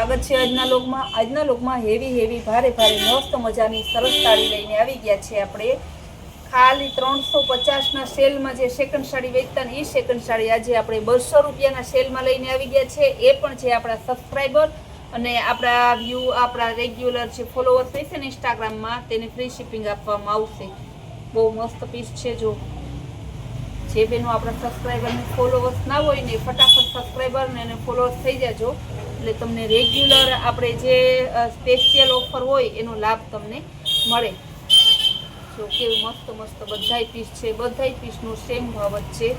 સ્વાગત છે આજના લોકમાં હેવી ભારે મસ્ત મજાની સરસ સાડી લઈને આવી ગયા છે આપણે ખાલી 350ના સેલમાં જે સેકન્ડ સાડી વેચતા ને એ સેકન્ડ સાડી આજે આપણે 200 રૂપિયાના સેલમાં લઈને આવી ગયા છે એ પણ છે આપણા સબસ્ક્રાઇબર અને આપણા વ્યૂ આપણા રેગ્યુલર જે ફોલોઅર્સ હોય છે ને ઇન્સ્ટાગ્રામમાં તેને ફ્રી શિપિંગ આપવામાં આવશે બહુ મસ્ત પીસ છે જો જે બેનો આપણા સબસ્ક્રાઈબરને ફોલોઅર્સ ના હોય ને ફટાફટ સબસ્ક્રાઈબર ને એને ફોલોઅર્સ થઈ જાજો એટલે તમને રેગ્યુલર આપણે જે સ્પેશિયલ ઓફર હોય એનો લાભ તમને મળે જો કેવું મસ્ત બધાય પીસ છે બધાય પીસનો સેમ ભાવ જ છે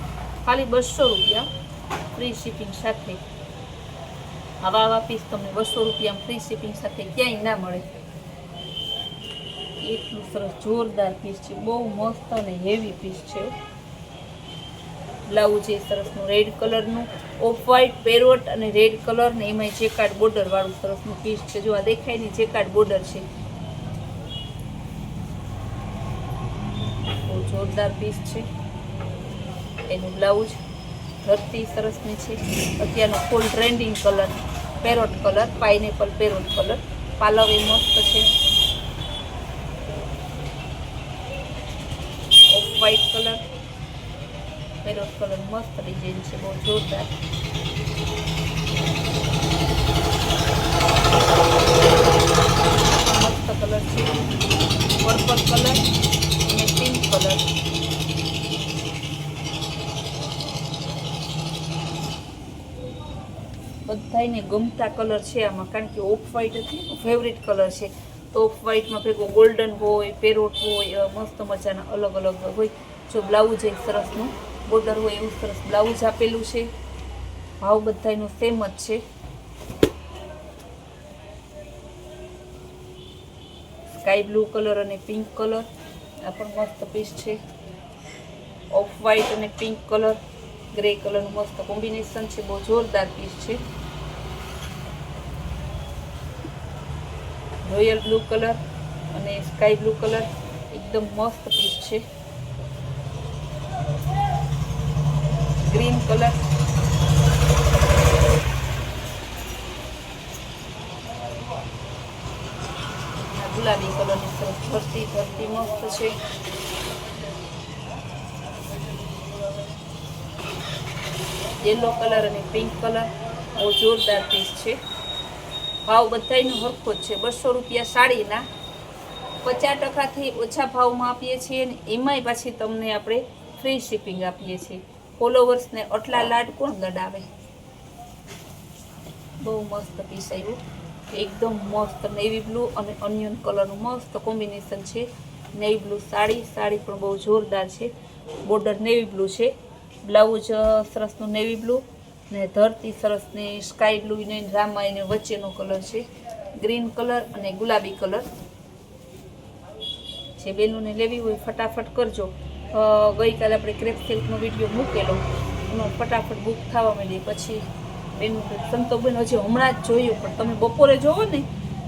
ખાલી 200 રૂપિયા ફ્રી શિપિંગ સાથે આવા પીસ તમને 200 રૂપિયામાં ફ્રી શિપિંગ સાથે ક્યાંય ના મળે એટલું સરસ જોરદાર પીસ છે બહુ મસ્ત અને હેવી પીસ છે બ્લાઉઝ એ સરસનું રેડ કલરનું ઓફ વ્હાઇટ પેરોટ અને રેડ કલર ને એમાં જેકાર્ડ બોર્ડર વાળું સરસનું પીસ છે જો આ દેખાય ને જેકાર્ડ બોર્ડર છે બહુ જોરદાર પીસ છે એનું બ્લાઉઝ ધરતી સરસની છે અત્યારનો full trending colour parrot colour pineapple parrot colour પાલવ એ મસ્ત છે off white colour parrot colour મસ્ત ડિઝાઇન છે બહુ જોરદાર મસ્ત કલર છે પર્પલ કલર અને પિંક કલર બધાને ગમતા કલર છે આમાં કારણ કે ઓફ વ્હાઇટ હતી ફેવરિટ કલર છે તો ઓફ વ્હાઇટમાં ભેગો ગોલ્ડન હોય પેરોટ હોય મસ્ત મજાના અલગ હોય જો બ્લાઉઝ એક સરસનું બોર્ડર હોય એવું સરસ બ્લાઉઝ આપેલું છે ભાવ બધાનો સેમ જ છે સ્કાય બ્લુ કલર અને પિંક કલર આ પણ મસ્ત પીસ છે ઓફ વ્હાઇટ અને પિંક કલર ગ્રે કલરનું મસ્ત કોમ્બિનેશન છે બહુ જોરદાર પીસ છે રોયલ બ્લુ કલર અને સ્કાય બ્લુ કલર એકદમ મસ્ત પીસ છે ગ્રીન કલર ગુલાબી કલરની સરસ ધરતી મસ્ત છે યેલો કલર અને પિંક કલર બહુ જોરદાર પીસ છે ભાવ બધાયનો હરખો જ છે 200 રૂપિયા સાડીના 50%થી ઓછા ભાવમાં આપીએ છીએ અને એમાંય પાછી તમને આપણે ફ્રી શિપિંગ આપીએ છીએ ફોલોવર્સને આટલા લાડ કોણ ગડાવે બહુ મસ્ત પીસ આવ્યું એકદમ મસ્ત નેવી બ્લુ અને ઓનિયન કલરનું મસ્ત કોમ્બિનેશન છે નેવી બ્લુ સાડી પણ બહુ જોરદાર છે બોર્ડર નેવી બ્લુ છે બ્લાઉઝ સરસનું નેવી બ્લુ ને ધરતી સરસની સ્કાય બ્લુ ને રામા એને વચ્ચેનો કલર છે ગ્રીન કલર અને ગુલાબી કલર જે બેનોને લેવી હોય ફટાફટ કરજો ગઈકાલે આપણે ક્રેપ સિલ્કનો વિડીયો મૂકેલો એમાં ફટાફટ બુક થવા માંડી પછી બેનું સંતોબેન હજી હમણાં જ જોયું પણ તમે બપોરે જોવો ને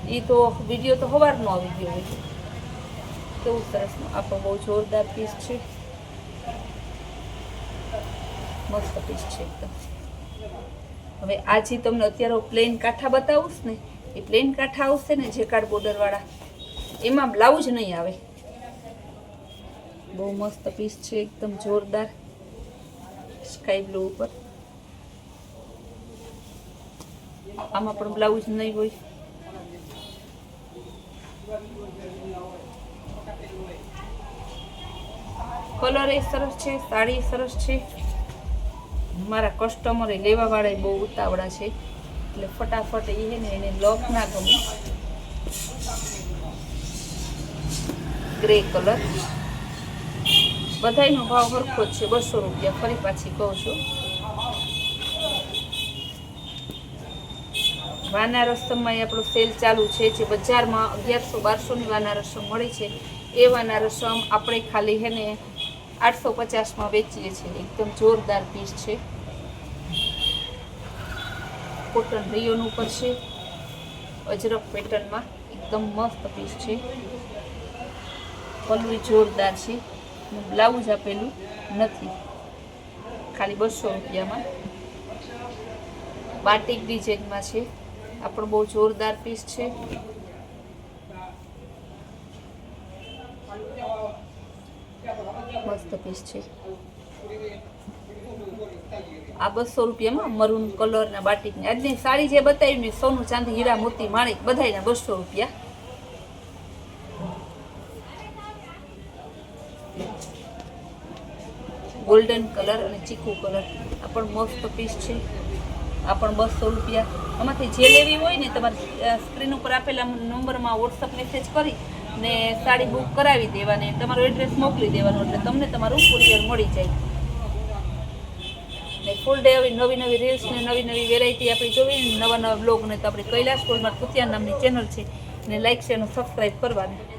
એ તો વિડીયો તો સવારનો આવી ગયો હોય કેવું સરસનું આ પણ બહુ જોરદાર પીસ છે મસ્ત પીસ છે એકદમ હવે આજે તમને અત્યારે પ્લેન કાંઠા બતાવું ને એ પ્લેન કાંઠા આવશે ને જેકાર્ડ બોર્ડરવાળા એમાં બ્લાઉઝ નહીં આવે બહુ મસ્ત પીસ છે એકદમ જોરદાર સ્કાય બ્લુ ઉપર આમાં પણ બ્લાઉઝ નહીં હોય કલર એ સરસ છે સાડી સરસ છે મારા કસ્ટમરે લેવા વાળા બહુ ઉતાવળા છે એટલે ફટાફટ એ ને એને લોક ના ગમે ગ્રે કલર બધાયનો ભાવ સરખો જ છે 200 રૂપિયા ફરી પાછી કહું છું વાનારસમમાં આપણો સેલ ચાલુ છે જે બજારમાં 1100-1200ની વાનારસમ મળી છે એ વાનારસમ આપણે ખાલી હે ને 850માં વેચીએ છીએ એકદમ જોરદાર પીસ છે કોટન રિયોન ઉપર છે અજરક પેટર્નમાં એકદમ મસ્ત પીસ છે પલ્લુ જોરદાર છે બ્લાઉઝ આપેલું નથી ખાલી 200 રૂપિયામાં બાટિક ડિઝાઇનમાં છે આ પણ બહુ જોરદાર પીસ છે. મસ્ત પીસ છે. આ 200 રૂપિયામાં મરૂન કલર ના બાટિક ની આજની સાડી જે બતાવી ને સોનું ચાંદી હીરા મોતી માણેક બધાયના 200 રૂપિયા. ગોલ્ડન કલર અને ચીકુ કલર આ પણ મસ્ત પીસ છે. આ પણ 200 રૂપિયા. આમાંથી જે લેવી હોય ને તમારે સ્ક્રીન ઉપર આપેલા નંબરમાં વોટ્સઅપ મેસેજ કરી ને સાડી બુક કરાવી દેવાની, તમારો એડ્રેસ મોકલી દેવાનું એટલે તમને તમારું કુરિયર મળી જાય. ને ફૂલ ડે આવી નવી રીલ્સ ને નવી વેરાયટી આપણે જોવી, નવા બ્લોગ ને તો આપણે કૈલાશ ગોલ્ડ માર્ટ કુતિયા નામની ચેનલ છે ને લાઈક શેર અને સબસ્ક્રાઈબ કરવાની.